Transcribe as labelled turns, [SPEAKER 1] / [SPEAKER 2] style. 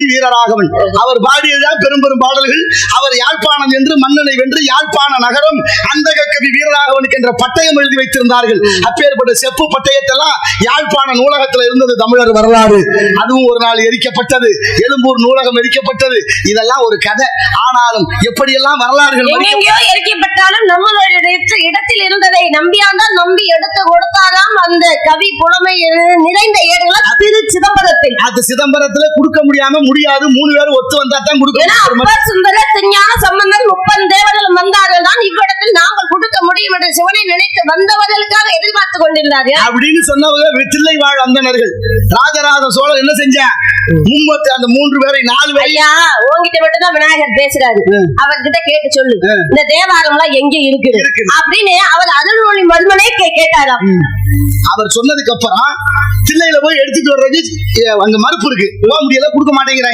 [SPEAKER 1] வீரராகவன் அவர் பாடியதான் பெரும் பெரும் பாடல்கள். அவர் யாழ்ப்பாணம் என்று மன்னனை வென்று யாழ்ப்பாண நகரம் அந்தக கவி வீரராகவனுக்கு என்ற பட்டயம் எழுதி வைத்திருந்தார்கள். அப்பேற்பட்ட செப்பு பட்டயத்தெல்லாம் யாழ்ப்பாண நூலகத்தில் இருந்தது. தமிழர் வரலாறு அதுவும் ஒரு நாள் எரிக்கப்பட்டது. எழும்பூர் நூலகம் எரிக்கப்பட்டது. இதெல்லாம் ஒரு கதை. ஆனாலும் எப்படியெல்லாம் வரலாறுகள்
[SPEAKER 2] எங்கெங்கயோ எரிக்கப்பட்டாலும் நம்மளுடைய இடத்தில் இருந்ததை நம்பியாண்டால் நம்பி எடுத்து கொடுத்தாராம் அந்த கவி புலமை நிறைந்த ஏடுகளை திரு சிதம்பரத்தில்.
[SPEAKER 1] அது சிதம்பரத்துல கொடுக்க முடியாது. 3 பேரும் ஒத்து வந்தா தான் கொடுக்க.
[SPEAKER 2] சுந்தர திருஞான சம்பந்தர் 30 தேவர்களும் வந்தார்கள் தான் இவ்விடத்தில் நாங்கள் கொடுக்க முடியும் என்று சிவனை நினைத்து வந்தவர்களுக்காக எதிர்பார்த்து கொண்டிருந்தார்கள் அப்படின்னு
[SPEAKER 1] சொன்னவங்க தில்லை வாழ் அந்தனர்கள். ராஜராஜ சோழர் என்ன செஞ்சா? அந்த 3 பேரை 4 பேரை
[SPEAKER 2] ஐயா உங்ககிட்ட மட்டும் தான் விநாயகர் பேசுறாரு. அவர்கிட்ட கேட்டு சொல்லு இந்த தேவாரம் எல்லாம் எங்க இருக்குது அப்படின்னு அவர் அருள்மொழி மர்மனே கேட்டாராம்.
[SPEAKER 1] அவர் சொன்னதுக்கு அப்புறம் தில்லையில போய் எடுத்துட்டு வர்றது அங்க மறுப்பு இருக்கு. போக முடியல, கொடுக்க மாட்டேங்க.